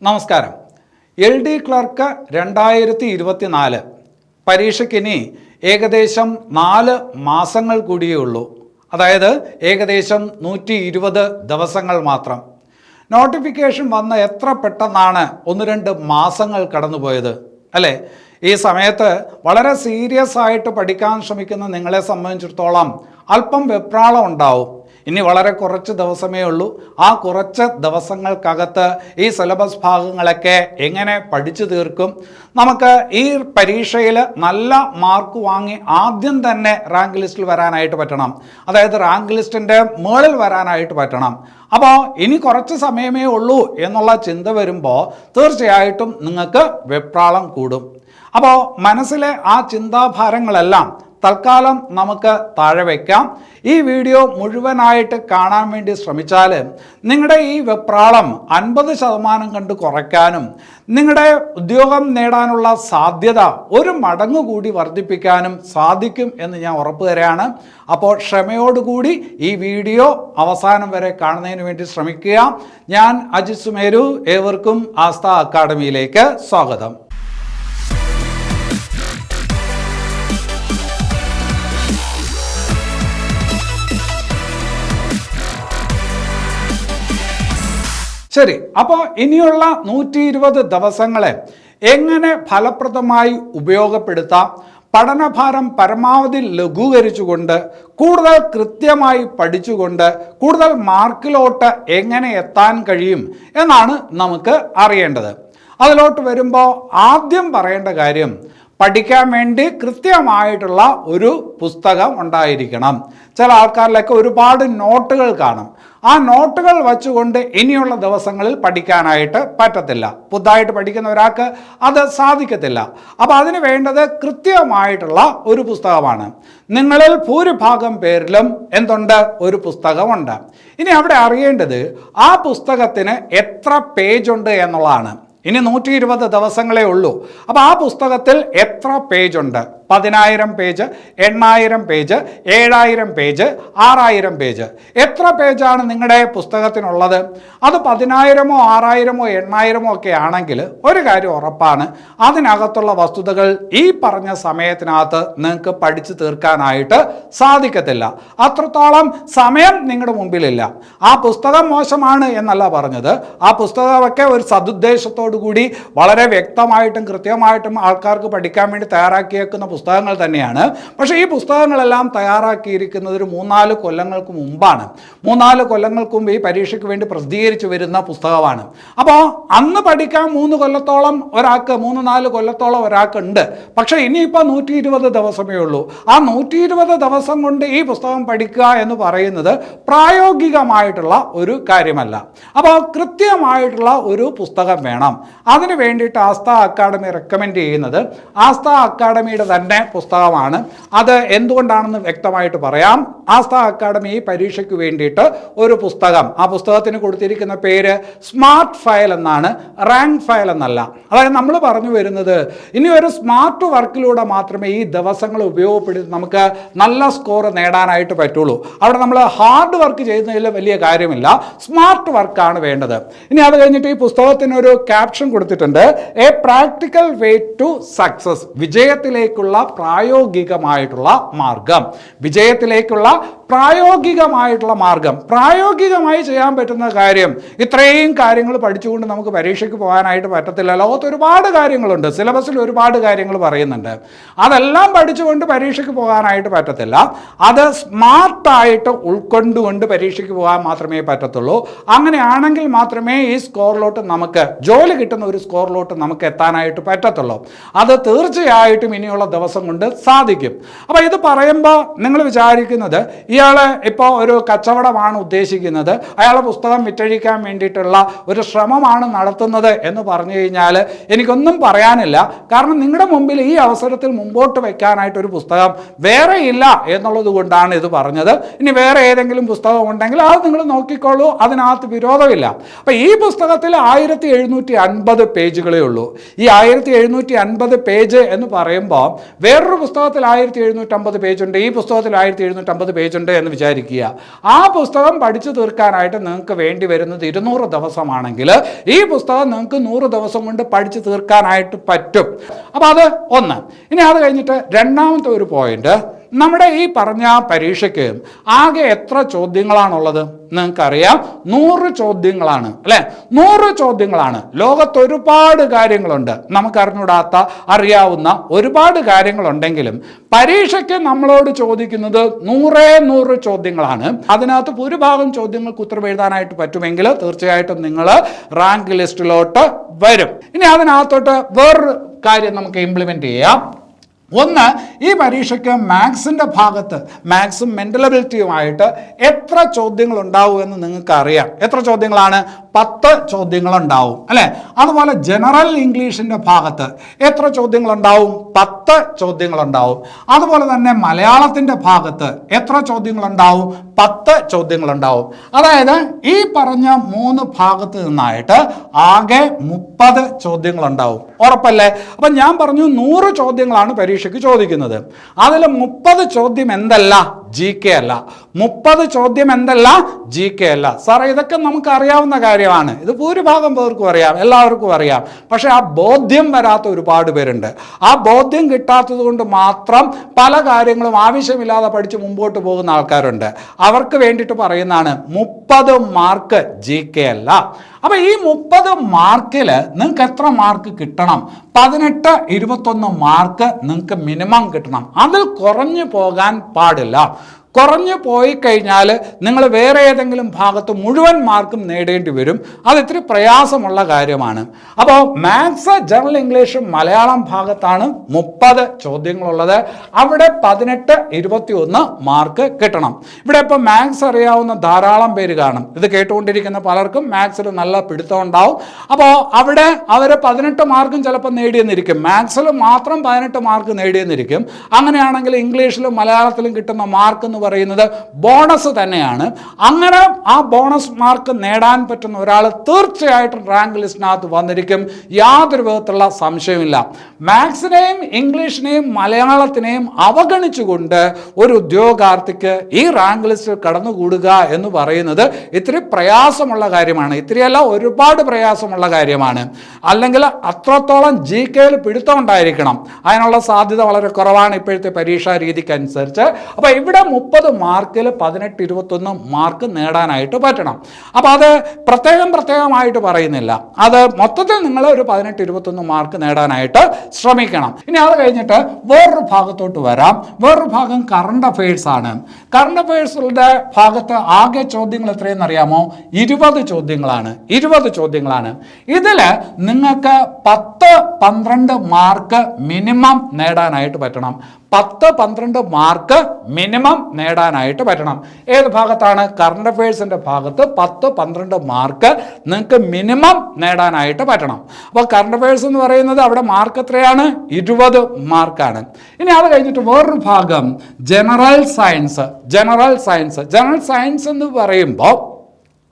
നമസ്കാരം. LD clerk 2024 പരീക്ഷയ്ക്കിനി ഏകദേശം 4 മാസങ്ങൾ കൂടിയേ ഉള്ളൂ. അതായത് ഏകദേശം 120 ദിവസങ്ങൾ മാത്രം. നോട്ടിഫിക്കേഷൻ വന്ന എത്ര പെട്ടെന്നാണ് 1-2 മാസങ്ങൾ കടന്നുപോയത് അല്ലേ? ഈ സമയത്ത് വളരെ സീരിയസ് ആയിട്ട് പഠിക്കാൻ ശ്രമിക്കുന്ന നിങ്ങളെ സംബന്ധിച്ചിടത്തോളം അല്പം വെപ്രാളം ഉണ്ടാവും. ഇനി വളരെ കുറച്ച് ദിവസമേ ഉള്ളൂ. ആ കുറച്ച് ദിവസങ്ങൾക്കകത്ത് ഈ സിലബസ് ഭാഗങ്ങളൊക്കെ എങ്ങനെ പഠിച്ചു തീർക്കും? നമുക്ക് ഈ പരീക്ഷയിൽ നല്ല മാർക്ക് വാങ്ങി ആദ്യം തന്നെ റാങ്ക് ലിസ്റ്റിൽ വരാനായിട്ട് പറ്റണം. അതായത് റാങ്ക് ലിസ്റ്റിൻ്റെ മുകളിൽ വരാനായിട്ട് പറ്റണം. അപ്പോൾ ഇനി കുറച്ച് സമയമേ ഉള്ളൂ എന്നുള്ള ചിന്ത വരുമ്പോൾ തീർച്ചയായിട്ടും നിങ്ങൾക്ക് വെപ്രാളം കൂടും. അപ്പോൾ മനസ്സിലെ ആ ചിന്താഭാരങ്ങളെല്ലാം തൽക്കാലം നമുക്ക് താഴെ വയ്ക്കാം. ഈ വീഡിയോ മുഴുവനായിട്ട് കാണാൻ വേണ്ടി ശ്രമിച്ചാൽ നിങ്ങളുടെ ഈ വെപ്രാളം 50% കണ്ട് കുറയ്ക്കാനും നിങ്ങളുടെ ഉദ്യോഗം നേടാനുള്ള സാധ്യത 1 മടങ്ങ് കൂടി വർദ്ധിപ്പിക്കാനും സാധിക്കും എന്ന് ഞാൻ ഉറപ്പ് തരാണ്. അപ്പോൾ ക്ഷമയോടുകൂടി ഈ വീഡിയോ അവസാനം വരെ കാണുന്നതിന് വേണ്ടി ശ്രമിക്കുക. ഞാൻ അജിത് സുമേരു. ഏവർക്കും ആസ്ഥ അക്കാഡമിയിലേക്ക് സ്വാഗതം. ശരി, അപ്പോൾ ഇനിയുള്ള 120 ദിവസങ്ങളെ എങ്ങനെ ഫലപ്രദമായി ഉപയോഗപ്പെടുത്താം? പഠനഭാരം പരമാവധി ലഘൂകരിച്ചുകൊണ്ട് കൂടുതൽ കൃത്യമായി പഠിച്ചുകൊണ്ട് കൂടുതൽ മാർക്കിലോട്ട് എങ്ങനെ എത്താൻ കഴിയും എന്നാണ് നമുക്ക് അറിയേണ്ടത്. അതിലോട്ട് വരുമ്പോൾ ആദ്യം പറയേണ്ട കാര്യം, പഠിക്കാൻ വേണ്ടി കൃത്യമായിട്ടുള്ള ഒരു പുസ്തകം ഉണ്ടായിരിക്കണം. ചില ആൾക്കാരിലൊക്കെ ഒരുപാട് നോട്ടുകൾ കാണും. ആ നോട്ടുകൾ വച്ചുകൊണ്ട് ഇനിയുള്ള ദിവസങ്ങളിൽ പഠിക്കാനായിട്ട് പറ്റത്തില്ല. പുതുതായിട്ട് പഠിക്കുന്ന ഒരാൾക്ക് അത് സാധിക്കത്തില്ല. അപ്പോൾ അതിന് വേണ്ടത് കൃത്യമായിട്ടുള്ള ഒരു പുസ്തകമാണ്. നിങ്ങളിൽ ഭൂരിഭാഗം പേരിലും എന്തുണ്ട്? ഒരു പുസ്തകമുണ്ട്. ഇനി അവിടെ അറിയേണ്ടത് ആ പുസ്തകത്തിന് എത്ര പേജുണ്ട് എന്നുള്ളതാണ്. ഇനി 120 ദിവസങ്ങളേ ഉള്ളൂ. അപ്പോൾ ആ പുസ്തകത്തിൽ എത്ര പേജുണ്ട്? 10,000 പേജ്, 8,000 പേജ്, 7,000 പേജ്, 6,000 പേജ്. എത്ര പേജാണ് നിങ്ങളുടെ പുസ്തകത്തിനുള്ളത്? അത് 10,000-ഓ 6,000-ഓ 8,000-ഓ ഒക്കെ ആണെങ്കിൽ ഒരു കാര്യം ഉറപ്പാണ്, അതിനകത്തുള്ള വസ്തുതകൾ ഈ പറഞ്ഞ സമയത്തിനകത്ത് നിങ്ങൾക്ക് പഠിച്ചു തീർക്കാനായിട്ട് സാധിക്കത്തില്ല. അത്രത്തോളം സമയം നിങ്ങളുടെ മുമ്പിലില്ല. ആ പുസ്തകം മോശമാണ് എന്നല്ല പറഞ്ഞത്. ആ പുസ്തകമൊക്കെ ഒരു സദുദ്ദേശത്തോടു കൂടി വളരെ വ്യക്തമായിട്ടും കൃത്യമായിട്ടും ആൾക്കാർക്ക് പഠിക്കാൻ വേണ്ടി തയ്യാറാക്കിയേക്കുന്ന പുസ്തകങ്ങൾ തന്നെയാണ്. പക്ഷേ ഈ പുസ്തകങ്ങളെല്ലാം തയ്യാറാക്കിയിരിക്കുന്നത് ഒരു 3-4 കൊല്ലങ്ങൾക്ക് മുമ്പാണ്. 3-4 കൊല്ലങ്ങൾക്ക് മുമ്പ് ഈ പരീക്ഷയ്ക്ക് വേണ്ടി പ്രസിദ്ധീകരിച്ചു വരുന്ന പുസ്തകമാണ്. അപ്പോൾ അന്ന് പഠിക്കാൻ 3 കൊല്ലത്തോളം ഒരാൾക്ക് 3-4 കൊല്ലത്തോളം ഒരാൾക്കുണ്ട്. പക്ഷേ ഇനിയിപ്പോൾ 120 ദിവസമേ ഉള്ളൂ. ആ 120 ദിവസം കൊണ്ട് ഈ പുസ്തകം പഠിക്കുക എന്ന് പറയുന്നത് പ്രായോഗികമായിട്ടുള്ള ഒരു കാര്യമല്ല. അപ്പോൾ കൃത്യമായിട്ടുള്ള ഒരു പുസ്തകം വേണം. അതിന് വേണ്ടിയിട്ട് ആസ്ഥ അക്കാഡമി റെക്കമെൻഡ് ചെയ്യുന്നത് ആസ്ഥ അക്കാഡമിയുടെ തന്നെ പുസ്തകമാണ്. അത് എന്തുകൊണ്ടാണെന്ന് വ്യക്തമായിട്ട് പറയാം. ആസ്ഥ അക്കാഡമി ഈ പരീക്ഷയ്ക്ക് വേണ്ടിയിട്ട് ഒരു പുസ്തകം, ആ പുസ്തകത്തിന് കൊടുത്തിരിക്കുന്ന പേര് സ്മാർട്ട് ഫയൽ എന്നാണ്, റാങ്ക് ഫയൽ എന്നല്ല. അതായത് നമ്മൾ പറഞ്ഞു വരുന്നത് ഇനി ഒരു സ്മാർട്ട് വർക്കിലൂടെ മാത്രമേ ഈ ദിവസങ്ങൾ ഉപയോഗപ്പെടുത്തി നമുക്ക് നല്ല സ്കോർ നേടാനായിട്ട് പറ്റുള്ളൂ. അവിടെ നമ്മൾ ഹാർഡ് വർക്ക് ചെയ്യുന്നതിൽ വലിയ കാര്യമില്ല, സ്മാർട്ട് വർക്കാണ് വേണ്ടത്. ഇനി അത് കഴിഞ്ഞിട്ട് ഈ പുസ്തകത്തിനൊരു ക്യാപ്ഷൻ കൊടുത്തിട്ടുണ്ട്, a practical way to success. വിജയത്തിലേക്കുള്ള പ്രായോഗികമായിട്ടുള്ള മാർഗം. വിജയത്തിലേക്കുള്ള പ്രായോഗികമായിട്ടുള്ള മാർഗം. പ്രായോഗികമായി ചെയ്യാൻ പറ്റുന്ന കാര്യം, ഇത്രയും കാര്യങ്ങൾ പഠിച്ചുകൊണ്ട് നമുക്ക് പരീക്ഷയ്ക്ക് പോകാനായിട്ട് പറ്റത്തില്ല. ലോകത്ത് ഒരുപാട് കാര്യങ്ങളുണ്ട്, സിലബസിൽ ഒരുപാട് കാര്യങ്ങൾ പറയുന്നുണ്ട്. അതെല്ലാം പഠിച്ചുകൊണ്ട് പരീക്ഷയ്ക്ക് പോകാനായിട്ട് പറ്റത്തില്ല. അത് സ്മാർട്ടായിട്ട് ഉൾക്കൊണ്ടുകൊണ്ട് പരീക്ഷയ്ക്ക് പോകാൻ മാത്രമേ പറ്റത്തുള്ളൂ. അങ്ങനെയാണെങ്കിൽ മാത്രമേ ഈ സ്കോറിലോട്ട് നമുക്ക്, ജോലി കിട്ടുന്ന ഒരു സ്കോറിലോട്ട് നമുക്ക് എത്താനായിട്ട് പറ്റത്തുള്ളൂ. അത് തീർച്ചയായിട്ടും ഇനിയുള്ള ദിവസം കൊണ്ട് സാധിക്കും. അപ്പോൾ ഇത് പറയുമ്പോൾ നിങ്ങൾ വിചാരിക്കുന്നത് ഇയാൾ ഇപ്പോൾ ഒരു കച്ചവടമാണ് ഉദ്ദേശിക്കുന്നത്, അയാളെ പുസ്തകം വിറ്റഴിക്കാൻ വേണ്ടിയിട്ടുള്ള ഒരു ശ്രമമാണ് നടത്തുന്നത് എന്ന് പറഞ്ഞു കഴിഞ്ഞാൽ എനിക്കൊന്നും പറയാനില്ല. കാരണം നിങ്ങളുടെ മുമ്പിൽ ഈ അവസരത്തിൽ മുമ്പോട്ട് വയ്ക്കാനായിട്ടൊരു പുസ്തകം വേറെ ഇല്ല എന്നുള്ളത് കൊണ്ടാണ് ഇത് പറഞ്ഞത്. ഇനി വേറെ ഏതെങ്കിലും പുസ്തകം ഉണ്ടെങ്കിൽ അത് നിങ്ങൾ നോക്കിക്കോളൂ, അതിനകത്ത് വിരോധമില്ല. അപ്പോൾ ഈ പുസ്തകത്തിൽ 1750 പേജുകളേ ഉള്ളൂ. ഈ 1750 പേജ് എന്ന് പറയുമ്പോൾ വേറൊരു പുസ്തകത്തിൽ 1750 പേജുണ്ട്, ഈ പുസ്തകത്തിൽ 1750 പേജുണ്ട് ഉണ്ട് എന്ന് വിചാരിക്കുക. ആ പുസ്തകം പഠിച്ചു തീർക്കാനായിട്ട് നിങ്ങൾക്ക് വേണ്ടി വരുന്നത് 200 ദിവസമാണെങ്കിൽ ഈ പുസ്തകം നിങ്ങൾക്ക് 100 ദിവസം കൊണ്ട് പഠിച്ചു തീർക്കാനായിട്ട് പറ്റും. അപ്പോൾ അത് ഒന്ന്. ഇനി അത് കഴിഞ്ഞിട്ട് രണ്ടാമത്തെ ഒരു പോയിന്റ്, നമ്മുടെ ഈ പറഞ്ഞ പരീക്ഷയ്ക്ക് ആകെ എത്ര ചോദ്യങ്ങളാണുള്ളത്? നിങ്ങൾക്കറിയാം, 100 ചോദ്യങ്ങളാണ് അല്ലേ? 100 ചോദ്യങ്ങളാണ്. ലോകത്ത് ഒരുപാട് കാര്യങ്ങളുണ്ട്, നമുക്കറിഞ്ഞൂടാത്ത അറിയാവുന്ന ഒരുപാട് കാര്യങ്ങളുണ്ടെങ്കിലും പരീക്ഷയ്ക്ക് നമ്മളോട് ചോദിക്കുന്നത് 100 ചോദ്യങ്ങളാണ്. അതിനകത്ത് ഭൂരിഭാഗം ചോദ്യങ്ങൾക്ക് ഉത്തരം എഴുതാനായിട്ട് പറ്റുമെങ്കിൽ തീർച്ചയായിട്ടും നിങ്ങൾ റാങ്ക് ലിസ്റ്റിലോട്ട് വരും. ഇനി അതിനകത്തോട്ട് വേറൊരു കാര്യം നമുക്ക് ഇംപ്ലിമെന്റ് ചെയ്യാം. ഒന്ന്, ഈ പരീക്ഷയ്ക്ക് മാത്സിൻ്റെ ഭാഗത്ത് മാത്സും മെൻ്റൽ എബിലിറ്റിയുമായിട്ട് എത്ര ചോദ്യങ്ങൾ ഉണ്ടാവുമെന്ന് നിങ്ങൾക്ക് അറിയാം. എത്ര ചോദ്യങ്ങളാണ്? 10 ചോദ്യങ്ങളുണ്ടാവും അല്ലേ? അതുപോലെ ജനറൽ ഇംഗ്ലീഷിൻ്റെ ഭാഗത്ത് എത്ര ചോദ്യങ്ങളുണ്ടാവും? 10 ചോദ്യങ്ങളുണ്ടാവും. അതുപോലെ തന്നെ മലയാളത്തിൻ്റെ ഭാഗത്ത് എത്ര ചോദ്യങ്ങളുണ്ടാവും? 10 ചോദ്യങ്ങളുണ്ടാവും. അതായത് ഈ പറഞ്ഞ 3 ഭാഗത്ത് നിന്നായിട്ട് ആകെ 30 ചോദ്യങ്ങളുണ്ടാവും. ഉറപ്പല്ലേ? അപ്പം ഞാൻ പറഞ്ഞു 100 ചോദ്യങ്ങളാണ് പരീക്ഷയ്ക്ക് ചോദിക്കുന്നത്. അതിൽ 30 ചോദ്യം എന്തല്ല? GK അല്ല. 30 ചോദ്യം എന്തല്ല? GK അല്ല. സാറേ, ഇതൊക്കെ നമുക്ക് അറിയാവുന്ന കാര്യമാണ്, ഇത് ഭൂരിഭാഗം പേർക്കും അറിയാം, എല്ലാവർക്കും അറിയാം. പക്ഷെ ആ ബോധ്യം വരാത്ത ഒരുപാട് പേരുണ്ട്. ആ ബോധ്യം കിട്ടാത്തത് കൊണ്ട് മാത്രം പല കാര്യങ്ങളും ആവശ്യമില്ലാതെ പഠിച്ച് മുമ്പോട്ട് പോകുന്ന ആൾക്കാരുണ്ട്. അവർക്ക് വേണ്ടിയിട്ട് പറയുന്നതാണ് 30 മാർക്ക് GK അല്ല. അപ്പം ഈ 30 മാർക്കിൽ നിങ്ങൾക്ക് എത്ര മാർക്ക് കിട്ടണം? 18, 21 മാർക്ക് നിങ്ങൾക്ക് മിനിമം കിട്ടണം. അതിൽ കുറഞ്ഞു പോകാൻ പാടില്ല. കുറഞ്ഞു പോയി കഴിഞ്ഞാൽ നിങ്ങൾ വേറെ ഏതെങ്കിലും ഭാഗത്ത് മുഴുവൻ മാർക്കും നേടേണ്ടി വരും. അത് ഇത്തിരി പ്രയാസമുള്ള കാര്യമാണ്. അപ്പോൾ മാത്സ്, ജനറൽ ഇംഗ്ലീഷ്, മലയാളം ഭാഗത്താണ് 30 ചോദ്യങ്ങളുള്ളത്. അവിടെ 18, 21 മാർക്ക് കിട്ടണം. ഇവിടെ ഇപ്പോൾ മാത്സ് അറിയാവുന്ന ധാരാളം പേര് കാണും. ഇത് കേട്ടുകൊണ്ടിരിക്കുന്ന പലർക്കും മാത്സിൽ നല്ല പിടുത്തം ഉണ്ടാവും. അപ്പോൾ അവിടെ അവർ 18 മാർക്കും ചിലപ്പോൾ നേടിയെന്നിരിക്കും. മാത്സിൽ മാത്രം 18 മാർക്ക് നേടിയെന്നിരിക്കും. അങ്ങനെയാണെങ്കിൽ ഇംഗ്ലീഷിലും മലയാളത്തിലും കിട്ടുന്ന മാർക്ക് എന്ന് പറയുന്നത് ബോണസ് തന്നെയാണ്. അങ്ങനെ ആ ബോണസ് മാർക്ക് നേടാൻ പറ്റുന്ന ഒരാൾ തീർച്ചയായിട്ടും റാങ്ക് ലിസ്റ്റിനകത്ത് വന്നിരിക്കും. യാതൊരു വിധത്തിലുള്ള സംശയമില്ല. മാത്സിനെയും ഇംഗ്ലീഷിനെയും മലയാളത്തിനെയും അവഗണിച്ചുകൊണ്ട് ഒരു ഉദ്യോഗാർത്ഥിക്ക് ഈ റാങ്ക് ലിസ്റ്റിൽ കടന്നുകൂടുക എന്ന് പറയുന്നത് ഇത്തിരി പ്രയാസമുള്ള കാര്യമാണ്. ഇത്തിരിയല്ല, ഒരുപാട് പ്രയാസമുള്ള കാര്യമാണ്. അല്ലെങ്കിൽ അത്രത്തോളം GKയിൽ പിടുത്തം ഉണ്ടായിരിക്കണം. അതിനുള്ള സാധ്യത വളരെ കുറവാണ് ഇപ്പോഴത്തെ പരീക്ഷാ രീതിക്കനുസരിച്ച്. അപ്പോൾ ഇവിടെ 30 മാർക്കിൽ 18, 21 മാർക്ക് നേടാനായിട്ട് പറ്റണം. അപ്പോൾ അത് പ്രത്യേകമായിട്ട് പറയുന്നില്ല. അത് മൊത്തത്തിൽ നിങ്ങൾ ഒരു 18, 21 മാർക്ക് നേടാനായിട്ട് ശ്രമിക്കണം. ഇനി അത് കഴിഞ്ഞിട്ട് വേറൊരു ഭാഗത്തോട്ട് വരാം. വേറൊരു ഭാഗം കറണ്ട് അഫയേഴ്സ് ആണ്. കറണ്ട് അഫയേഴ്സിന്റെ ഭാഗത്ത് ആകെ ചോദ്യങ്ങൾ എത്രയെന്ന് അറിയാമോ? 20 ചോദ്യങ്ങളാണ്. 20 ചോദ്യങ്ങളാണ്. ഇതിൽ നിങ്ങൾക്ക് 10, 12 മാർക്ക് മിനിമം നേടാനായിട്ട് പറ്റണം. 10, 12 മാർക്ക് മിനിമം നേടാനായിട്ട് പറ്റണം. ഏത് ഭാഗത്താണ്? കറണ്ട് അഫയേഴ്സിൻ്റെ ഭാഗത്ത് 10, 12 മാർക്ക് നിങ്ങൾക്ക് മിനിമം നേടാനായിട്ട് പറ്റണം. അപ്പോൾ കറണ്ട് അഫയേഴ്സ് എന്ന് പറയുന്നത് അവിടെ മാർക്ക് എത്രയാണ്? 20 മാർക്കാണ്. ഇനി അത് കഴിഞ്ഞിട്ട് വേറൊരു ഭാഗം ജനറൽ സയൻസ്. ജനറൽ സയൻസ് എന്ന് പറയുമ്പോൾ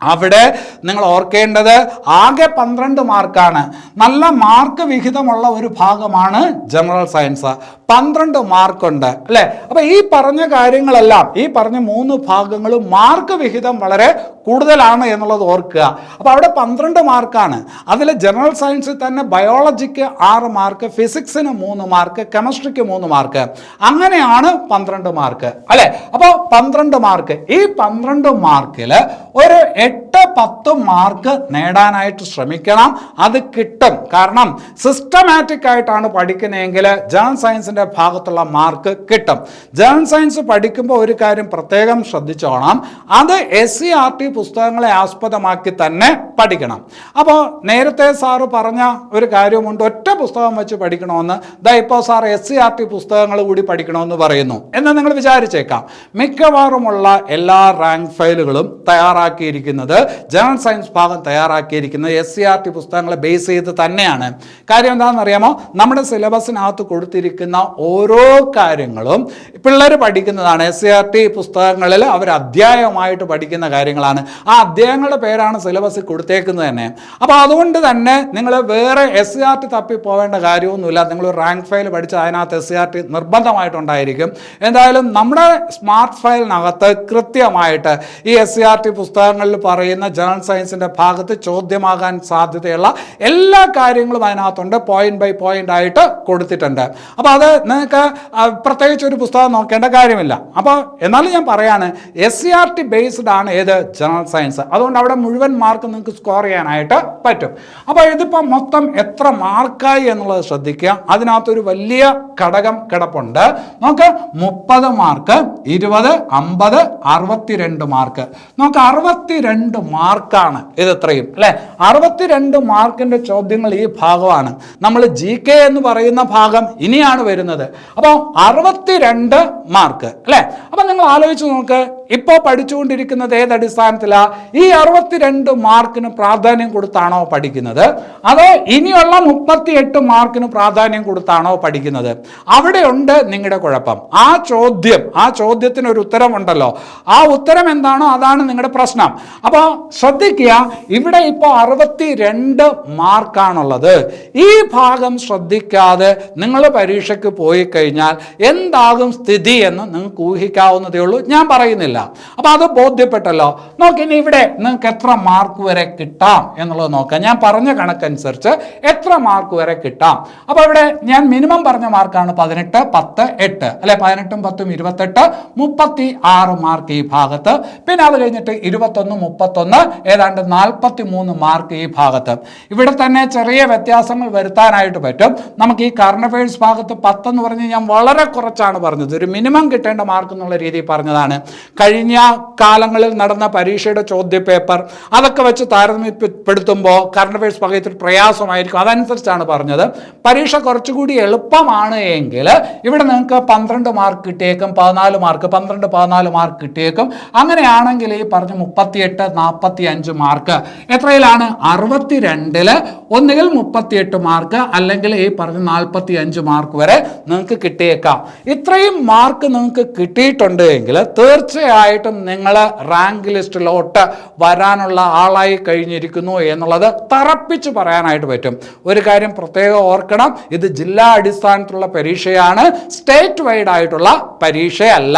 അവിടെ നിങ്ങൾ ഓർക്കേണ്ടത് ആകെ 12 മാർക്കാണ്. നല്ല മാർക്ക് വിഹിതമുള്ള ഒരു ഭാഗമാണ് ജനറൽ സയൻസ്. 12 മാർക്കുണ്ട് അല്ലേ? അപ്പം ഈ പറഞ്ഞ കാര്യങ്ങളെല്ലാം, ഈ പറഞ്ഞ 3 ഭാഗങ്ങളും മാർക്ക് വിഹിതം വളരെ കൂടുതലാണ് എന്നുള്ളത് ഓർക്കുക. അപ്പോൾ അവിടെ 12 മാർക്കാണ്. അതിൽ ജനറൽ സയൻസിൽ തന്നെ ബയോളജിക്ക് 6 മാർക്ക്, ഫിസിക്സിന് 3 മാർക്ക്, കെമിസ്ട്രിക്ക് 3 മാർക്ക്, അങ്ങനെയാണ് 12 മാർക്ക് അല്ലേ? അപ്പോൾ 12 മാർക്ക്. ഈ 12 മാർക്കിൽ ഒരു 8, 10 മാർക്ക് നേടാനായിട്ട് ശ്രമിക്കണം. അത് കിട്ടും. കാരണം സിസ്റ്റമാറ്റിക് ആയിട്ടാണ് പഠിക്കുന്നതെങ്കിൽ ജനറൽ സയൻസിൻ്റെ ഭാഗത്തുള്ള മാർക്ക് കിട്ടും. ജനറൽ സയൻസ് പഠിക്കുമ്പോൾ ഒരു കാര്യം പ്രത്യേകം ശ്രദ്ധിച്ചോണം, അത് SCERT പുസ്തകങ്ങളെ ആസ്പദമാക്കി തന്നെ പഠിക്കണം. അപ്പോൾ നേരത്തെ സാറ് പറഞ്ഞ ഒരു കാര്യമുണ്ട്, ഒറ്റ പുസ്തകം വെച്ച് പഠിക്കണമെന്ന്. ഇപ്പോൾ സാർ SCERT പുസ്തകങ്ങൾ കൂടി പഠിക്കണമെന്ന് പറയുന്നു എന്ന് നിങ്ങൾ വിചാരിച്ചേക്കാം. മിക്കവാറുമുള്ള എല്ലാ റാങ്ക് ഫയലുകളും തയ്യാറാക്കിയിരിക്കുന്നത്, ജനറൽ സയൻസ് ഭാഗം തയ്യാറാക്കിയിരിക്കുന്നത് SCERT പുസ്തകങ്ങളെ ബേസ് ചെയ്ത് തന്നെയാണ്. കാര്യം എന്താണെന്ന് അറിയാമോ? നമ്മുടെ സിലബസിനകത്ത് കൊടുത്തിരിക്കുന്ന ഓരോ കാര്യങ്ങളും പിള്ളേർ പഠിക്കുന്നതാണ്. SCERT പുസ്തകങ്ങളിൽ അവർ അധ്യായമായിട്ട് പഠിക്കുന്ന കാര്യങ്ങളാണ്. ആ അധ്യായങ്ങളുടെ പേരാണ് സിലബസിൽ കൊടുത്തേക്കുന്നത് തന്നെ. അപ്പോൾ അതുകൊണ്ട് തന്നെ നിങ്ങൾ വേറെ SCERT തപ്പി പോവേണ്ട കാര്യമൊന്നുമില്ല. നിങ്ങൾ റാങ്ക് ഫയൽ പഠിച്ച് അതിനകത്ത് SCERT നിർബന്ധമായിട്ടുണ്ടായിരിക്കും. എന്തായാലും നമ്മുടെ സ്മാർട്ട് ഫയലിനകത്ത് കൃത്യമായിട്ട് ഈ SCERT പുസ്തകങ്ങളിൽ പറയുന്ന ജനറൽ സയൻസിൻ്റെ ഭാഗത്ത് ചോദ്യമാകാൻ സാധ്യതയുള്ള എല്ലാ കാര്യങ്ങളും അതിനകത്തുണ്ട്. പോയിന്റ് ബൈ പോയിന്റ് ആയിട്ട് കൊടുത്തിട്ടുണ്ട്. അപ്പോൾ അത് നിങ്ങൾക്ക് പ്രത്യേകിച്ച് ഒരു പുസ്തകം നോക്കേണ്ട കാര്യമില്ല. അപ്പോൾ എന്നാലും ഞാൻ പറയാണ്, SCERT ബേസ്ഡ് ആണ് ഏത് ജനറൽ സയൻസ്. അതുകൊണ്ട് അവിടെ മുഴുവൻ മാർക്ക് നിങ്ങൾക്ക് സ്കോർ ചെയ്യാനായിട്ട് പറ്റും. അപ്പോൾ ഇതിപ്പോൾ മൊത്തം എത്ര മാർക്കായി എന്നുള്ളത് ശ്രദ്ധിക്കുക. അതിനകത്തൊരു വലിയ ഘടകം കിടപ്പുണ്ട്. നമുക്ക് 30 മാർക്ക്, 20, 50, 62 മാർക്ക്. നമുക്ക് 62 മാർക്കാണ് ഇത് ഇത്രയും അല്ലേ. 62 മാർക്കിന്റെ ചോദ്യങ്ങൾ ഈ ഭാഗമാണ്. നമ്മൾ GK എന്ന് പറയുന്ന ഭാഗം ഇനിയാണ് വരുന്നത്. അപ്പോൾ 62 മാർക്ക് അല്ലേ. അപ്പം നിങ്ങൾ ആലോചിച്ച് നോക്ക്, ഇപ്പോൾ പഠിച്ചുകൊണ്ടിരിക്കുന്നത് ഏതടിസ്ഥാനത്തിലാണ്? ഈ 62 മാർക്കിന് പ്രാധാന്യം കൊടുത്താണോ പഠിക്കുന്നത്, അതോ ഇനിയുള്ള 38 മാർക്കിന് പ്രാധാന്യം കൊടുത്താണോ പഠിക്കുന്നത്? അവിടെയുണ്ട് നിങ്ങളുടെ കുഴപ്പം. ആ ചോദ്യത്തിന് ഒരു ഉത്തരമുണ്ടല്ലോ, ആ ഉത്തരം എന്താണോ അതാണ് നിങ്ങളുടെ പ്രശ്നം. അപ്പോൾ ശ്രദ്ധിക്കുക, ഇവിടെ ഇപ്പോൾ 62 മാർക്കാണുള്ളത്. ഈ ഭാഗം ശ്രദ്ധിക്കാതെ നിങ്ങൾ പരീക്ഷയ്ക്ക് പോയി കഴിഞ്ഞാൽ എന്താകും സ്ഥിതി എന്ന് നിങ്ങൾക്ക് ഊഹിക്കാവുന്നതേ ഉള്ളൂ. ഞാൻ പറയുന്നില്ല. അപ്പോൾ അത് ബോധ്യപ്പെട്ടല്ലോ. നോക്കിനി ഇവിടെ നിങ്ങൾക്ക് എത്ര മാർക്ക് വരെ കിട്ടാം എന്നുള്ളത് നോക്കാം. ഞാൻ പറഞ്ഞ കണക്കനുസരിച്ച് എത്ര മാർക്ക് വരെ കിട്ടാം. അപ്പോൾ ഇവിടെ ഞാൻ മിനിമം പറഞ്ഞ മാർക്കാണ് 18, 10, 8 അല്ലെ. 18ഉം 10ഉം 28, 36 മാർക്ക് ഈ ഭാഗത്ത്. പിന്നെ അത് കഴിഞ്ഞിട്ട് 21, 31, ഏതാണ്ട് 43 മാർക്ക് ഈ ഭാഗത്ത്. ഇവിടെ തന്നെ ചെറിയ വ്യത്യാസങ്ങൾ വരുത്താനായിട്ട് പറ്റും. നമുക്ക് ഈ കറണ്ട് അഫയേഴ്സ് ഭാഗത്ത് 10 എന്ന് പറഞ്ഞ് ഞാൻ വളരെ കുറച്ചാണ് പറഞ്ഞത്. ഒരു മിനിമം കിട്ടേണ്ട മാർക്ക് എന്നുള്ള രീതിയിൽ പറഞ്ഞതാണ്. കഴിഞ്ഞ കാലങ്ങളിൽ നടന്ന പരീക്ഷയുടെ ചോദ്യപേപ്പർ അതൊക്കെ വെച്ച് താരതമ്യപ്പെടുത്തുമ്പോൾ കറണ്ട് അഫയേഴ്സ് ഭാഗത്തിൽ പ്രയാസമായിരിക്കും. അതനുസരിച്ചാണ് പറഞ്ഞത്. പരീക്ഷ കുറച്ചുകൂടി എളുപ്പമാണ് എങ്കിൽ ഇവിടെ നിങ്ങൾക്ക് 12 മാർക്ക് കിട്ടിയേക്കും, 14 മാർക്ക്, 12, 14 മാർക്ക് കിട്ടിയേക്കും. അങ്ങനെയാണെങ്കിൽ ഈ പറഞ്ഞ 38, 45 മാർക്ക് എത്രയിലാണ്? 62-ൽ ഒന്നുകിൽ 38 മാർക്ക് അല്ലെങ്കിൽ ഈ പറഞ്ഞ 45 മാർക്ക് വരെ നിങ്ങൾക്ക് കിട്ടിയേക്കാം. ഇത്രയും മാർക്ക് നിങ്ങൾക്ക് കിട്ടിയിട്ടുണ്ട് എങ്കിൽ തീർച്ചയായിട്ടും നിങ്ങൾ റാങ്ക് ലിസ്റ്റിലോട്ട് വരാനുള്ള ആളായി കഴിഞ്ഞിരിക്കുന്നു എന്നുള്ളത് തറപ്പിച്ച് പറയാനായിട്ട് പറ്റും. ഒരു കാര്യം പ്രത്യേകം ഓർക്കണം, ഇത് ജില്ലാ അടിസ്ഥാനത്തിലുള്ള പരീക്ഷയാണ്, സ്റ്റേറ്റ് വൈഡ് ആയിട്ടുള്ള പരീക്ഷയല്ല.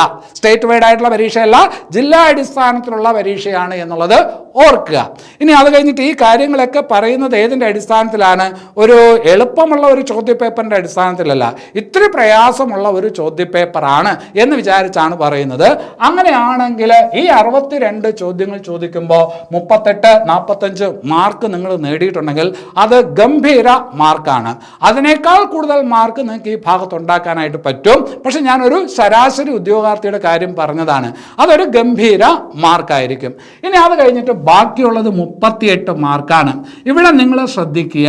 ജില്ലാ അടിസ്ഥാനത്തിലുള്ള പരീക്ഷയാണ് എന്നുള്ളത് ഓർക്കുക. ഇനി അത് കഴിഞ്ഞിട്ട് ഈ കാര്യങ്ങളൊക്കെ പറയുന്നത് ഏതിൻ്റെ അടിസ്ഥാനത്തിലാണ്? ഒരു എളുപ്പമുള്ള ഒരു ചോദ്യപേപ്പറിൻ്റെ അടിസ്ഥാനത്തിലല്ല, ഇത്തിരി പ്രയാസമുള്ള ഒരു ചോദ്യപേപ്പറാണ് എന്ന് വിചാരിച്ചാണ് പറയുന്നത്. അങ്ങനെയാണെങ്കിൽ ഈ 62 ചോദ്യങ്ങൾ ചോദിക്കുമ്പോൾ 38, 45 മാർക്ക് നിങ്ങൾ നേടിയിട്ടുണ്ടെങ്കിൽ അത് ഗംഭീര മാർക്കാണ്. അതിനേക്കാൾ കൂടുതൽ മാർക്ക് നിങ്ങൾക്ക് ഈ ഭാഗത്ത് ഉണ്ടാക്കാനായിട്ട് പറ്റും. പക്ഷെ ഞാനൊരു ശരാശരി ഉദ്യോഗാർത്ഥിയുടെ കാര്യം പറഞ്ഞതാണ്. അതൊരു ഗംഭീര മാർക്കായിരിക്കും. ഇനി അത് കഴിഞ്ഞിട്ട് ബാക്കിയുള്ളത് 38 മാർക്കാണ്. ഇവിടെ നിങ്ങൾ ശ്രദ്ധിക്കുക,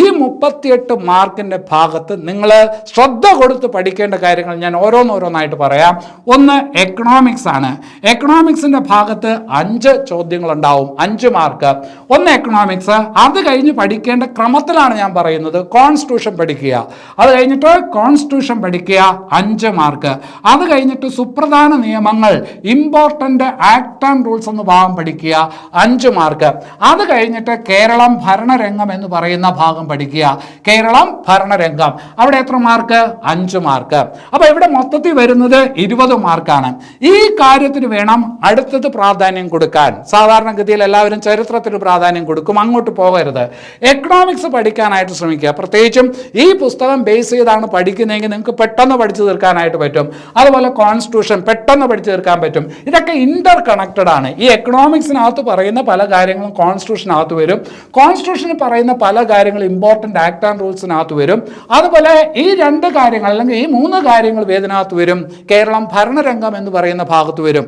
ഈ 38 മാർക്കിൻ്റെ ഭാഗത്ത് നിങ്ങൾ ശ്രദ്ധ കൊടുത്ത് പഠിക്കേണ്ട കാര്യങ്ങൾ ഞാൻ ഓരോന്നോരോന്നായിട്ട് പറയാം. ഒന്ന് എക്കണോമിക്സ് ആണ്. എക്കണോമിക്സിൻ്റെ ഭാഗത്ത് 5 ചോദ്യങ്ങളുണ്ടാവും, 5 മാർക്ക്. ഒന്ന് എക്കണോമിക്സ്. അത് കഴിഞ്ഞ് പഠിക്കേണ്ട ക്രമത്തിലാണ് ഞാൻ പറയുന്നത്. കോൺസ്റ്റിറ്റ്യൂഷൻ പഠിക്കുക, അത് കഴിഞ്ഞിട്ട് കോൺസ്റ്റിറ്റ്യൂഷൻ പഠിക്കുക, 5 മാർക്ക്. അത് കഴിഞ്ഞിട്ട് സുപ്രധാന നിയമങ്ങൾ, ഇമ്പോർട്ടൻ്റ് ആക്ട് ആൻഡ് റൂൾസ് എന്ന ഭാഗം പഠിക്കുക, 5 മാർക്ക്. അത് കഴിഞ്ഞിട്ട് കേരളം ഭരണരംഗം എന്ന് പറയുന്ന ഭാഗം പഠിക്കുക. കേരളം ഭരണരംഗം, അവിടെ എത്ര മാർക്ക്? 5 മാർക്ക്. അപ്പോൾ ഇവിടെ മൊത്തത്തിൽ വരുന്നത് 20 മാർക്കാണ്. ഈ കാര്യത്തിന് വേണം അടുത്തത് പ്രാധാന്യം കൊടുക്കാൻ. സാധാരണഗതിയിൽ എല്ലാവരും ചരിത്രത്തിന് പ്രാധാന്യം കൊടുക്കും, അങ്ങോട്ട് പോകരുത്. എക്കണോമിക്സ് പഠിക്കാനായിട്ട് ശ്രമിക്കുക. പ്രത്യേകിച്ചും ഈ പുസ്തകം ബേസ് ചെയ്താണ് പഠിക്കുന്നതെങ്കിൽ നിങ്ങൾക്ക് പെട്ടെന്ന് പഠിച്ചു തീർക്കാനായിട്ട് പറ്റും. അതുപോലെ കോൺസ്റ്റിറ്റ്യൂഷൻ പെട്ടെന്ന് പഠിച്ചു തീർക്കാൻ പറ്റും. ഇതൊക്കെ ഇന്റർ കണക്റ്റഡ് ആണ്. ഈ എക്കണോമിക്സിനകത്ത് പറയുന്ന പല കാര്യങ്ങളും കോൺസ്റ്റിറ്റ്യൂഷനകത്ത് വരും, കോൺസ്റ്റിറ്റ്യൂഷനിൽ പറയുന്ന പല കാര്യങ്ങളും ഇമ്പോർട്ടൻ്റ് ആക്ട് ആൻഡ് റൂൾസിനകത്ത് വരും. അതുപോലെ ഈ 2 കാര്യങ്ങൾ അല്ലെങ്കിൽ ഈ 3 കാര്യങ്ങൾ ഏതിനകത്ത് വരും? കേരളം ഭരണരംഗം എന്ന് പറയുന്ന ഭാഗത്ത് വരും.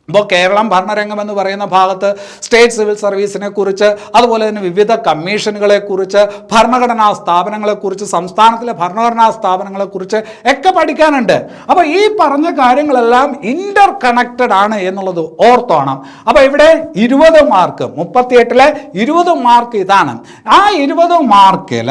ഇപ്പോൾ കേരളം ഭരണരംഗം എന്ന് പറയുന്ന ഭാഗത്ത് സ്റ്റേറ്റ് സിവിൽ സർവീസിനെ കുറിച്ച്, അതുപോലെ തന്നെ വിവിധ കമ്മീഷനുകളെ കുറിച്ച്, ഭരണഘടനാ സ്ഥാപനങ്ങളെക്കുറിച്ച്, സംസ്ഥാനത്തിലെ ഭരണഘടനാ സ്ഥാപനങ്ങളെക്കുറിച്ച് ഒക്കെ പഠിക്കാനുണ്ട്. അപ്പോൾ ഈ പറഞ്ഞ കാര്യങ്ങളെല്ലാം ഇന്റർ കണക്റ്റഡ് ആണ് എന്നുള്ളത് ഓർത്തോണം. അപ്പോൾ ഇവിടെ 20 മാർക്ക്, 38-ലെ 20 മാർക്ക് ഇതാണ്. ആ 20 മാർക്കിൽ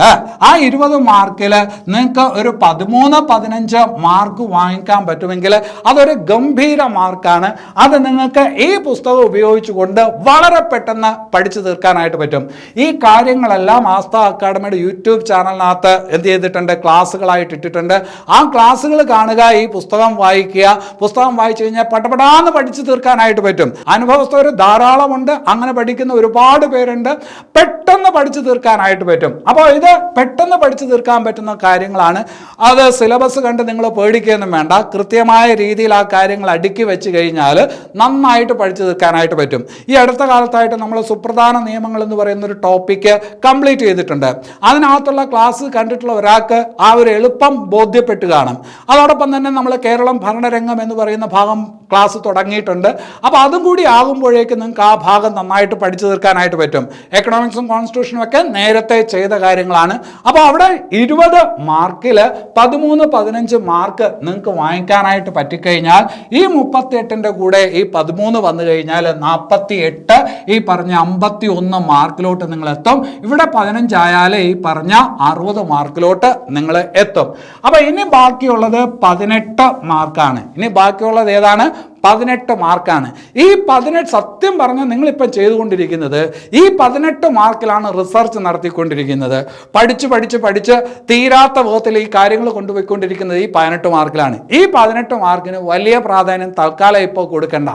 നിങ്ങൾക്ക് ഒരു 13-15 മാർക്ക് വാങ്ങിക്കാൻ പറ്റുമെങ്കിൽ അതൊരു ഗംഭീര മാർക്കാണ്. അത് നിങ്ങൾക്ക് ഈ പുസ്തകം ഉപയോഗിച്ചുകൊണ്ട് വളരെ പെട്ടെന്ന് പഠിച്ചു തീർക്കാനായിട്ട് പറ്റും. ഈ കാര്യങ്ങളെല്ലാം ആസ്ഥ അക്കാഡമിയുടെ യൂട്യൂബ് ചാനലിനകത്ത് എന്ത് ചെയ്തിട്ടുണ്ട്, ക്ലാസ്സുകളായിട്ട് ഇട്ടിട്ടുണ്ട്. ആ ക്ലാസ്സുകൾ കാണുക, ഈ പുസ്തകം വായിക്കുക. പുസ്തകം വായിച്ചു കഴിഞ്ഞാൽ പടപടാന്ന് പഠിച്ചു തീർക്കാനായിട്ട് പറ്റും. അനുഭവസ്ഥർ ധാരാളമുണ്ട്, അങ്ങനെ പഠിക്കുന്ന ഒരുപാട് പേരുണ്ട്. പെട്ടെന്ന് പഠിച്ചു തീർക്കാനായിട്ട് പറ്റും. അപ്പോൾ ഇത് പെട്ടെന്ന് പഠിച്ചു തീർക്കാൻ പറ്റുന്ന കാര്യങ്ങളാണ്. അത് സിലബസ് കണ്ട് നിങ്ങൾ പേടിക്കുകയൊന്നും വേണ്ട. കൃത്യമായ രീതിയിൽ ആ കാര്യങ്ങൾ അടുക്കി വെച്ച് കഴിഞ്ഞാൽ നന്നായിട്ട് പഠിച്ചു തീർക്കാനായിട്ട് പറ്റും. ഈ അടുത്ത കാലത്തായിട്ട് നമ്മൾ സുപ്രധാന നിയമങ്ങൾ എന്ന് പറയുന്ന ഒരു ടോപ്പിക്ക് കംപ്ലീറ്റ് ചെയ്തിട്ടുണ്ട്. അതിനകത്തുള്ള ക്ലാസ് കണ്ടിട്ടുള്ള ഒരാൾക്ക് ആ ഒരു എളുപ്പം ബോധ്യപ്പെട്ട് കാണും. അതോടൊപ്പം തന്നെ നമ്മൾ കേരളം ഭരണരംഗം എന്ന് പറയുന്ന ഭാഗം ക്ലാസ് തുടങ്ങിയിട്ടുണ്ട്. അപ്പോൾ അതും കൂടി ആകുമ്പോഴേക്കും നിങ്ങൾക്ക് ആ ഭാഗം നന്നായിട്ട് പഠിച്ചു തീർക്കാനായിട്ട് പറ്റും. എക്കണോമിക്സും കോൺസ്റ്റിറ്റ്യൂഷനും ഒക്കെ നേരത്തെ ചെയ്ത കാര്യങ്ങളാണ്. അപ്പോൾ അവിടെ 20 മാർക്കിൽ 13-15 മാർക്ക് നിങ്ങൾക്ക് വാങ്ങിക്കാനായിട്ട് പറ്റിക്കഴിഞ്ഞാൽ ഈ 38-ൻ്റെ കൂടെ ഈ 13 വന്നു കഴിഞ്ഞാൽ 48, ഈ പറഞ്ഞ 51 മാർക്കിലോട്ട് നിങ്ങൾ എത്തും. ഇവിടെ 15 ആയാൽ ഈ പറഞ്ഞ 60 മാർക്കിലോട്ട് നിങ്ങൾ എത്തും. അപ്പൊ ഇനി ബാക്കിയുള്ളത് 18 മാർക്കാണ്. ഇനി ബാക്കിയുള്ളത് ഏതാണ്? 18 മാർക്കാണ്. ഈ 18 സത്യം പറഞ്ഞാൽ നിങ്ങളിപ്പം ചെയ്തുകൊണ്ടിരിക്കുന്നത് ഈ 18 മാർക്കിലാണ് റിസർച്ച് നടത്തിക്കൊണ്ടിരിക്കുന്നത്. പഠിച്ച് തീരാത്ത വിധത്തിൽ ഈ കാര്യങ്ങൾ കൊണ്ടുപോയിക്കൊണ്ടിരിക്കുന്നത് ഈ 18 മാർക്കിലാണ്. ഈ 18 മാർക്കിന് വലിയ പ്രാധാന്യം തൽക്കാലം ഇപ്പോൾ കൊടുക്കണ്ട.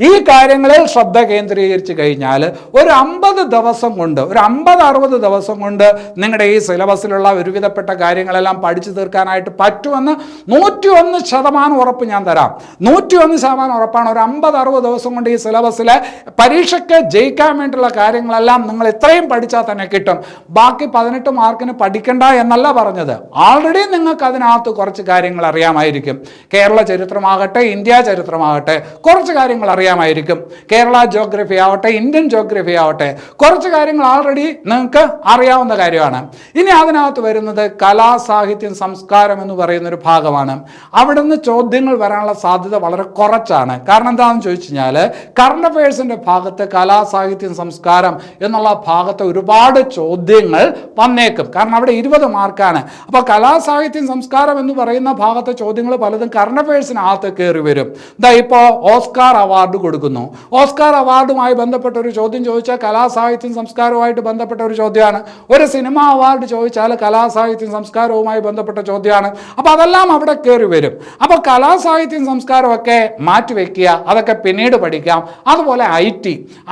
ഈ കാര്യങ്ങളിൽ ശ്രദ്ധ കേന്ദ്രീകരിച്ച് കഴിഞ്ഞാൽ ഒരു 50 ദിവസം കൊണ്ട്, ഒരു 50-60 ദിവസം കൊണ്ട് നിങ്ങളുടെ ഈ സിലബസിലുള്ള ഒരുവിധപ്പെട്ട കാര്യങ്ങളെല്ലാം പഠിച്ചു തീർക്കാനായിട്ട് പറ്റുമെന്ന് 101% ഉറപ്പ് ഞാൻ തരാം. 101% ഉറപ്പാണ്. ഒരു 50-60 ദിവസം കൊണ്ട് ഈ സിലബസിലെ പരീക്ഷയ്ക്ക് ജയിക്കാൻ വേണ്ടിയുള്ള കാര്യങ്ങളെല്ലാം നിങ്ങൾ ഇത്രയും പഠിച്ചാൽ തന്നെ കിട്ടും. ബാക്കി 18 മാർക്കിന് പഠിക്കണ്ട എന്നല്ല പറഞ്ഞത്. ഓൾറെഡി നിങ്ങൾക്ക് അതിനകത്ത് കുറച്ച് കാര്യങ്ങൾ അറിയാമായിരിക്കും. കേരള ചരിത്രമാകട്ടെ, ഇന്ത്യ ചരിത്രമാകട്ടെ, കുറച്ച് കാര്യങ്ങൾ അറിയാമായിരിക്കും. കേരള ജോഗ്രഫി ആവട്ടെ, ഇന്ത്യൻ ജോഗ്രഫി ആവട്ടെ, കുറച്ച് കാര്യങ്ങൾ ഓൾറെഡി നിങ്ങൾക്ക് അറിയാവുന്ന കാര്യമാണ്. ഇനി അതിനകത്ത് വരുന്നത് കലാ, സാഹിത്യം, സംസ്കാരം എന്ന് പറയുന്ന ഒരു ഭാഗമാണ്. അവിടെ നിന്ന് ചോദ്യങ്ങൾ വരാനുള്ള സാധ്യത വളരെ കുറച്ചാണ്. കാരണം എന്താണെന്ന് ചോദിച്ചു കഴിഞ്ഞാൽ കറണ്ട് അഫയേഴ്സിന്റെ ഭാഗത്ത് കലാ, സാഹിത്യം, സംസ്കാരം എന്നുള്ള ഭാഗത്ത് ഒരുപാട് ചോദ്യങ്ങൾ വന്നേക്കും. കാരണം അവിടെ 20 മാർക്കാണ്. അപ്പോൾ കലാ, സാഹിത്യം, സംസ്കാരം എന്ന് പറയുന്ന ഭാഗത്തെ ചോദ്യങ്ങൾ പലതും കറണ്ട് അഫയേഴ്സിനകത്ത് കയറി വരും. ഇപ്പോൾ ഓസ്കാർ അവാർഡ് കൊടുക്കുന്നു. ഓസ്കാർ അവാർഡുമായി ബന്ധപ്പെട്ട ഒരു ചോദ്യം ചോദിച്ചാൽ കലാ, സാഹിത്യം, സംസ്കാരവുമായിട്ട് ബന്ധപ്പെട്ട ഒരു ചോദ്യമാണ്. ഒരു സിനിമ അവാർഡ് ചോദിച്ചാൽ കലാ, സാഹിത്യം, സംസ്കാരവുമായി ബന്ധപ്പെട്ട ചോദ്യമാണ്. അപ്പോൾ അതെല്ലാം അവിടെ കയറി വരും. അപ്പോൾ കലാ, സാഹിത്യം, സംസ്കാരമൊക്കെ മാറ്റിവെക്കുക, അതൊക്കെ പിന്നീട് പഠിക്കാം. അതുപോലെ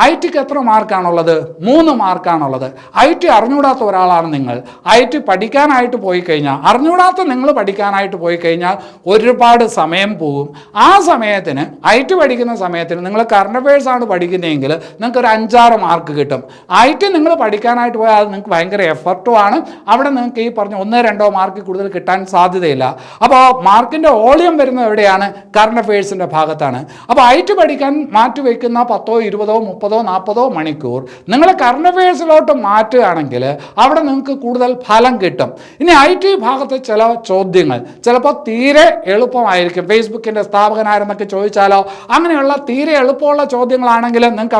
ഐടിക്ക് എത്ര മാർക്കാണുള്ളത്? 3 മാർക്കാണുള്ളത്. IT അറിഞ്ഞൂടാത്ത ഒരാളാണ് നിങ്ങൾ. IT പഠിക്കാനായിട്ട് പോയി കഴിഞ്ഞാൽ, അറിഞ്ഞൂടാത്ത നിങ്ങൾ പഠിക്കാനായിട്ട് പോയി കഴിഞ്ഞാൽ ഒരുപാട് സമയം പോകും. ആ സമയത്തിന് IT പഠിക്കുന്ന സമയത്തിന് നിങ്ങൾ കറണ്ട് അഫയേഴ്സ് ആണ് പഠിക്കുന്നതെങ്കിൽ നിങ്ങൾക്ക് ഒരു 5-6 മാർക്ക് കിട്ടും. IT നിങ്ങൾ പഠിക്കാനായിട്ട് പോയാൽ അത് നിങ്ങൾക്ക് ഭയങ്കര എഫർട്ടുമാണ്. അവിടെ നിങ്ങൾക്ക് ഈ പറഞ്ഞ 1-2 മാർക്ക് കൂടുതൽ കിട്ടാൻ സാധ്യതയില്ല. അപ്പോൾ മാർക്കിൻ്റെ വോളിയം വരുന്നത് എവിടെയാണ്? കറണ്ട് അഫയേഴ്സിൻ്റെ ഭാഗത്താണ്. അപ്പോൾ IT പഠിക്കാൻ മാറ്റിവെക്കുന്ന 10, 20, 30, 40 മണിക്കൂർ നിങ്ങൾ കറണ്ട് അഫയേഴ്സിലോട്ട് മാറ്റുകയാണെങ്കിൽ അവിടെ നിങ്ങൾക്ക് കൂടുതൽ ഫലം കിട്ടും. ഇനി IT ഭാഗത്ത് ചില ചോദ്യങ്ങൾ ചിലപ്പോൾ തീരെ എളുപ്പമായിരിക്കും. ഫേസ്ബുക്കിൻ്റെ സ്ഥാപകനാരെന്നൊക്കെ ചോദിച്ചാലോ, അങ്ങനെയുള്ള തീരെ എളുപ്പമുള്ള ചോദ്യങ്ങളാണെങ്കിൽ നിങ്ങൾക്ക്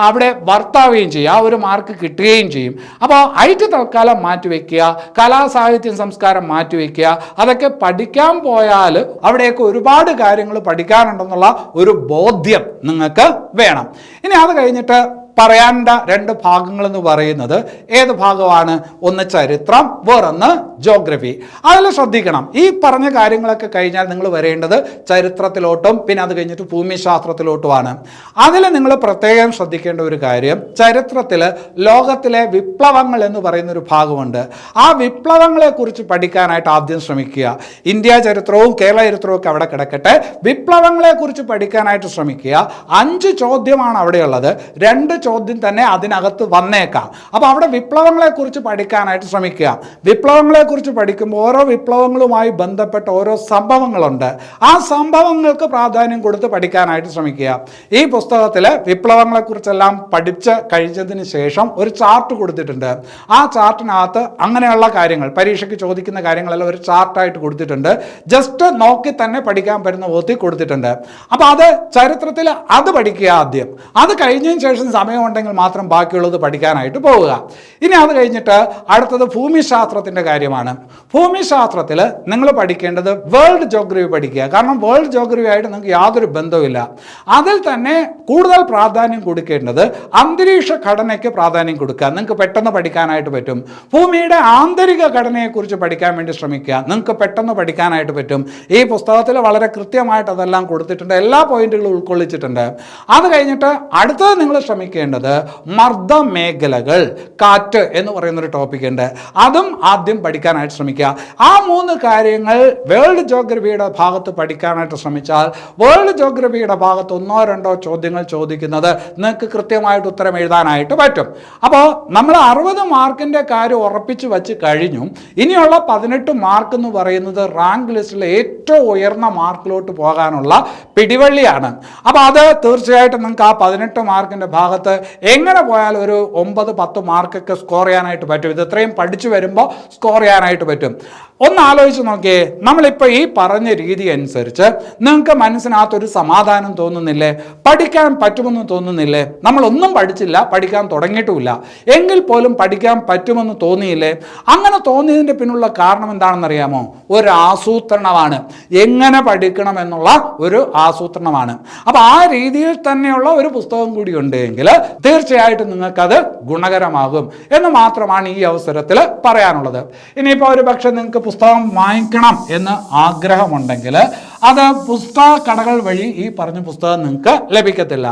അവിടെ വർത്താവുകയും ചെയ്യും, ആ ഒരു മാർക്ക് കിട്ടുകയും ചെയ്യും. അപ്പോൾ IT തൽക്കാലം മാറ്റിവെക്കുക, കലാ, സാഹിത്യം, സംസ്കാരം മാറ്റിവെക്കുക. അതൊക്കെ പഠിക്കാൻ പോയാൽ അവിടെയൊക്കെ ഒരുപാട് കാര്യങ്ങൾ പഠിക്കാനുണ്ടെന്നുള്ള ഒരു ബോധ്യം നിങ്ങൾക്ക് വേണം. ഇനി അത് കഴിഞ്ഞിട്ട് പറയേണ്ട 2 ഭാഗങ്ങളെന്ന് പറയുന്നത് ഏത് ഭാഗമാണ്? ഒന്ന് ചരിത്രം, വേറൊന്ന് ജോഗ്രഫി. അതിൽ ശ്രദ്ധിക്കണം. ഈ പറഞ്ഞ കാര്യങ്ങളൊക്കെ കഴിഞ്ഞാൽ നിങ്ങൾ വരേണ്ടത് ചരിത്രത്തിലോട്ടും പിന്നെ അത് കഴിഞ്ഞിട്ട് ഭൂമിശാസ്ത്രത്തിലോട്ടുമാണ്. അതിൽ നിങ്ങൾ പ്രത്യേകം ശ്രദ്ധിക്കേണ്ട ഒരു കാര്യം, ചരിത്രത്തിൽ ലോകത്തിലെ വിപ്ലവങ്ങൾ എന്ന് പറയുന്നൊരു ഭാഗമുണ്ട്. ആ വിപ്ലവങ്ങളെക്കുറിച്ച് പഠിക്കാനായിട്ട് ആദ്യം ശ്രമിക്കുക. ഇന്ത്യ ചരിത്രവും കേരള ചരിത്രവും ഒക്കെ അവിടെ കിടക്കട്ടെ. വിപ്ലവങ്ങളെക്കുറിച്ച് പഠിക്കാനായിട്ട് ശ്രമിക്കുക. 5 ചോദ്യമാണ് അവിടെയുള്ളത്. 2 ചോദ്യം തന്നെ അതിനകത്ത് വന്നേക്കാം. അപ്പോൾ അവിടെ വിപ്ലവങ്ങളെക്കുറിച്ച് പഠിക്കാനായിട്ട് ശ്രമിക്കുക. വിപ്ലവങ്ങളെക്കുറിച്ച് പഠിക്കുമ്പോൾ ഓരോ വിപ്ലവങ്ങളുമായി ബന്ധപ്പെട്ട ഓരോ സംഭവങ്ങളുണ്ട്. ആ സംഭവങ്ങൾക്ക് പ്രാധാന്യം കൊടുത്ത് പഠിക്കാനായിട്ട് ശ്രമിക്കുക. ഈ പുസ്തകത്തിൽ വിപ്ലവങ്ങളെക്കുറിച്ചെല്ലാം പഠിച്ച് കഴിഞ്ഞതിന് ശേഷം ഒരു ചാർട്ട് കൊടുത്തിട്ടുണ്ട്. ആ ചാർട്ടിനകത്ത് അങ്ങനെയുള്ള കാര്യങ്ങൾ, പരീക്ഷയ്ക്ക് ചോദിക്കുന്ന കാര്യങ്ങളെല്ലാം ഒരു ചാർട്ടായിട്ട് കൊടുത്തിട്ടുണ്ട്. ജസ്റ്റ് നോക്കി തന്നെ പഠിക്കാൻ പറ്റുന്ന വിധത്തിൽ കൊടുത്തിട്ടുണ്ട്. അപ്പോൾ അത് ചരിത്രത്തിൽ അത് പഠിക്കുക ആദ്യം. അത് കഴിഞ്ഞതിന് ശേഷം സമയമുണ്ടെങ്കിൽ മാത്രം ബാക്കിയുള്ളത് പഠിക്കാനായിട്ട് പോവുക. ഇനി അത് കഴിഞ്ഞിട്ട് അടുത്തത് ഭൂമിശാസ്ത്രത്തിൻ്റെ കാര്യമാണ്. ഭൂമിശാസ്ത്രത്തിൽ നിങ്ങൾ പഠിക്കേണ്ടത് വേൾഡ് ജോഗ്രഫി പഠിക്കുക. കാരണം വേൾഡ് ജോഗ്രഫി ആയിട്ട് നിങ്ങൾക്ക് യാതൊരു ബന്ധവുമില്ല. അതിൽ തന്നെ കൂടുതൽ പ്രാധാന്യം കൊടുക്കേണ്ടത് അന്തരീക്ഷ ഘടനയ്ക്ക് പ്രാധാന്യം കൊടുക്കുക. നിങ്ങൾക്ക് പെട്ടെന്ന് പഠിക്കാനായിട്ട് പറ്റും. ഭൂമിയുടെ ആന്തരിക ഘടനയെക്കുറിച്ച് പഠിക്കാൻ വേണ്ടി ശ്രമിക്കുക. നിങ്ങൾക്ക് പെട്ടെന്ന് പഠിക്കാനായിട്ട് പറ്റും. ഈ പുസ്തകത്തിൽ വളരെ കൃത്യമായിട്ട് അതെല്ലാം കൊടുത്തിട്ടുണ്ട്. എല്ലാ പോയിന്റുകളും ഉൾക്കൊള്ളിച്ചിട്ടുണ്ട്. അത് കഴിഞ്ഞിട്ട് അടുത്തത് നിങ്ങൾ ശ്രമിക്കേണ്ടത് മർദ്ദമേഖലകൾ, കാറ്റ് എന്ന് പറയുന്നൊരു ടോപ്പിക് ഉണ്ട്. അതും ആദ്യം പഠിക്കാനായിട്ട് ശ്രമിക്കുക. ആ 3 കാര്യങ്ങൾ വേൾഡ് ജോഗ്രഫിയുടെ ഭാഗത്ത് പഠിക്കാനായിട്ട് ശ്രമിച്ചാൽ വേൾഡ് ജോഗ്രഫിയുടെ ഭാഗത്ത് 1-2 ചോദ്യങ്ങൾ ചോദിക്കുന്നത് നിങ്ങൾക്ക് കൃത്യമായിട്ട് ഉത്തരം എഴുതാനായിട്ട് പറ്റും. അപ്പോൾ നമ്മൾ 60 മാർക്കിൻ്റെ കാര്യം ഉറപ്പിച്ച് വെച്ച് കഴിഞ്ഞു. ഇനിയുള്ള 18 മാർക്ക് എന്ന് പറയുന്നത് റാങ്ക് ലിസ്റ്റിലെ ഏറ്റവും ഉയർന്ന മാർക്കിലോട്ട് പോകാനുള്ള പിടിവള്ളിയാണ്. അപ്പോൾ അത് തീർച്ചയായിട്ടും നിങ്ങൾക്ക് ആ 18 മാർക്കിൻ്റെ ഭാഗത്ത് എങ്ങനെ പോയാലും ഒരു 9-10 മാർക്കൊക്കെ സ്കോർ ചെയ്യാനായിട്ട് പറ്റും. ഇത് ഇത്രയും പഠിച്ചു വരുമ്പോൾ സ്കോർ ചെയ്യാനായിട്ട് പറ്റും. ഒന്ന് ആലോചിച്ച് നോക്കിയേ, നമ്മളിപ്പോൾ ഈ പറഞ്ഞ രീതി അനുസരിച്ച് നിങ്ങൾക്ക് മനസ്സിനകത്തൊരു സമാധാനം തോന്നുന്നില്ലേ? പഠിക്കാൻ പറ്റുമെന്ന് തോന്നുന്നില്ലേ? നമ്മളൊന്നും പഠിച്ചില്ല, പഠിക്കാൻ തുടങ്ങിയിട്ടുമില്ല, എങ്കിൽ പോലും പഠിക്കാൻ പറ്റുമെന്ന് തോന്നിയില്ലേ? അങ്ങനെ തോന്നിയതിൻ്റെ പിന്നുള്ള കാരണം എന്താണെന്നറിയാമോ? ഒരു ആസൂത്രണമാണ്. എങ്ങനെ പഠിക്കണം എന്നുള്ള ഒരു ആസൂത്രണമാണ്. അപ്പോൾ ആ രീതിയിൽ തന്നെയുള്ള ഒരു പുസ്തകം കൂടി ഉണ്ടെങ്കിൽ തീർച്ചയായിട്ടും നിങ്ങൾക്കത് ഗുണകരമാകും എന്ന് മാത്രമാണ് ഈ അവസരത്തിൽ പറയാനുള്ളത്. ഇനിയിപ്പോൾ ഒരു പക്ഷേ നിങ്ങൾക്ക് പുസ്തകം വാങ്ങിക്കണം എന്ന് ആഗ്രഹമുണ്ടെങ്കിൽ അത് പുസ്തക കടകൾ വഴി ഈ പറഞ്ഞ പുസ്തകം നിങ്ങൾക്ക് ലഭിക്കത്തില്ല.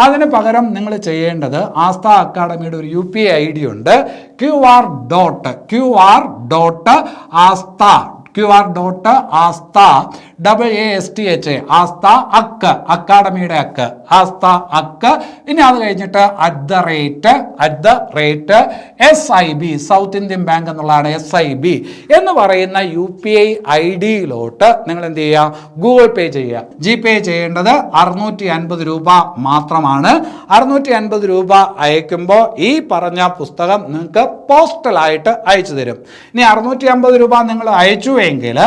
അതിന് പകരം നിങ്ങൾ ചെയ്യേണ്ടത് ആസ്ഥ അക്കാഡമിയുടെ ഒരു UPI ID ഉണ്ട്. QR.ASTA ആസ്ഥ അക്കാഡമിയുടെ ആസ്ഥ ഇനി അത് കഴിഞ്ഞിട്ട് @SIB സൗത്ത് ഇന്ത്യൻ ബാങ്ക് എന്നുള്ളതാണ്. SIB എന്ന് പറയുന്ന UPI ID-യിലോട്ട് നിങ്ങൾ എന്ത് ചെയ്യുക? ഗൂഗിൾ പേ ചെയ്യുക. GPay ചെയ്യേണ്ടത് 650 രൂപ മാത്രമാണ്. 650 രൂപ അയക്കുമ്പോൾ ഈ പറഞ്ഞ പുസ്തകം നിങ്ങൾക്ക് പോസ്റ്റലായിട്ട് അയച്ചു തരും. ഇനി 650 രൂപ നിങ്ങൾ അയച്ചുവെങ്കിൽ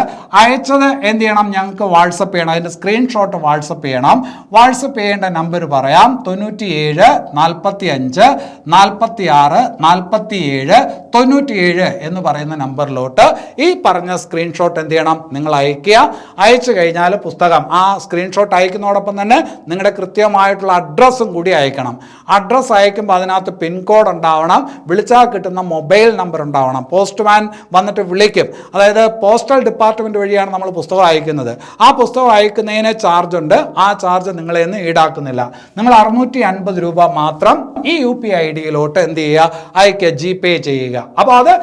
അയച്ചത് എന്ത് ചെയ്യണം? ഞങ്ങൾക്ക് വാട്സപ്പ് ചെയ്യണം. അതിൻ്റെ സ്ക്രീൻഷോട്ട് വാട്സപ്പ് ചെയ്യണം. വാട്സപ്പ് ചെയ്യേണ്ട നമ്പർ പറയാം: 97 45 46 47 97 എന്ന് പറയുന്ന നമ്പറിലോട്ട് ഈ പറഞ്ഞ സ്ക്രീൻഷോട്ട് എന്ത് ചെയ്യണം? നിങ്ങൾ അയക്കുക. അയച്ചു കഴിഞ്ഞാൽ പുസ്തകം ആ സ്ക്രീൻഷോട്ട് അയക്കുന്നതോടൊപ്പം തന്നെ നിങ്ങളുടെ കൃത്യമായിട്ടുള്ള അഡ്രസ്സും കൂടി അയക്കണം. അഡ്രസ്സ് അയക്കുമ്പോൾ അതിനകത്ത് പിൻകോഡ് ഉണ്ടാവണം, വിളിച്ചാൽ കിട്ടുന്ന മൊബൈൽ നമ്പർ ഉണ്ടാവണം. പോസ്റ്റ്മാൻ വന്നിട്ട് വിളിക്കും. അതായത് പോസ്റ്റൽ ഡിപ്പാർട്ട്മെൻറ്റ് വഴിയാണ് നമ്മൾ പുസ്തകം അയക്കുന്നത്. ആ പുസ്തകം അയക്കുന്നതിന് ചാർജ് ഉണ്ട്. ആ ചാർജ് നിങ്ങളെ നിന്ന് ഈടാക്കുന്നില്ല. നിങ്ങൾ 650 രൂപ മാത്രം ഈ UPI ID-യിലോട്ട് എന്ത് ചെയ്യുക? അയക്കുക, GPay ചെയ്യുക. അപ്പോൾ അത്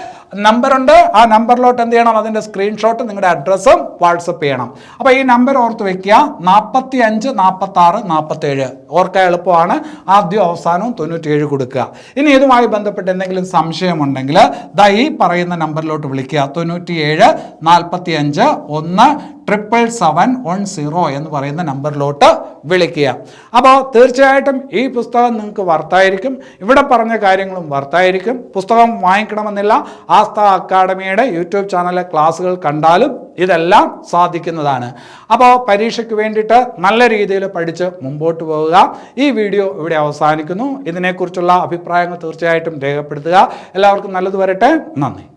നമ്പറുണ്ട്. ആ നമ്പറിലോട്ട് എന്ത് ചെയ്യണം? അതിൻ്റെ സ്ക്രീൻഷോട്ട് നിങ്ങളുടെ അഡ്രസ്സും വാട്സപ്പ് ചെയ്യണം. അപ്പോൾ ഈ നമ്പർ ഓർത്ത് വെക്കുക: 45 46 47. ഓർക്കാൻ എളുപ്പമാണ്. ആദ്യം അവസാനവും 97 കൊടുക്കുക. ഇനി ഇതുമായി ബന്ധപ്പെട്ട് എന്തെങ്കിലും സംശയമുണ്ടെങ്കിൽ ഈ പറയുന്ന നമ്പറിലോട്ട് വിളിക്കുക: 97 45 1 77710 എന്ന് പറയുന്ന നമ്പറിലോട്ട് വിളിക്കുക. അപ്പോൾ തീർച്ചയായിട്ടും ഈ പുസ്തകം നിങ്ങൾക്ക് വർത്തായിരിക്കും. ഇവിടെ പറഞ്ഞ കാര്യങ്ങളും വർത്തായിരിക്കും. പുസ്തകം വാങ്ങിക്കണമെന്നില്ല. ആസ്ഥ അക്കാഡമിയുടെ യൂട്യൂബ് ചാനലിലെ ക്ലാസ്സുകൾ കണ്ടാലും ഇതെല്ലാം സാധിക്കുന്നതാണ്. അപ്പോൾ പരീക്ഷയ്ക്ക് വേണ്ടിയിട്ട് നല്ല രീതിയിൽ പഠിച്ച് മുമ്പോട്ട് പോവുക. ഈ വീഡിയോ ഇവിടെ അവസാനിക്കുന്നു. ഇതിനെക്കുറിച്ചുള്ള അഭിപ്രായങ്ങൾ തീർച്ചയായിട്ടും രേഖപ്പെടുത്തുക. എല്ലാവർക്കും നല്ലത് വരട്ടെ. നന്ദി.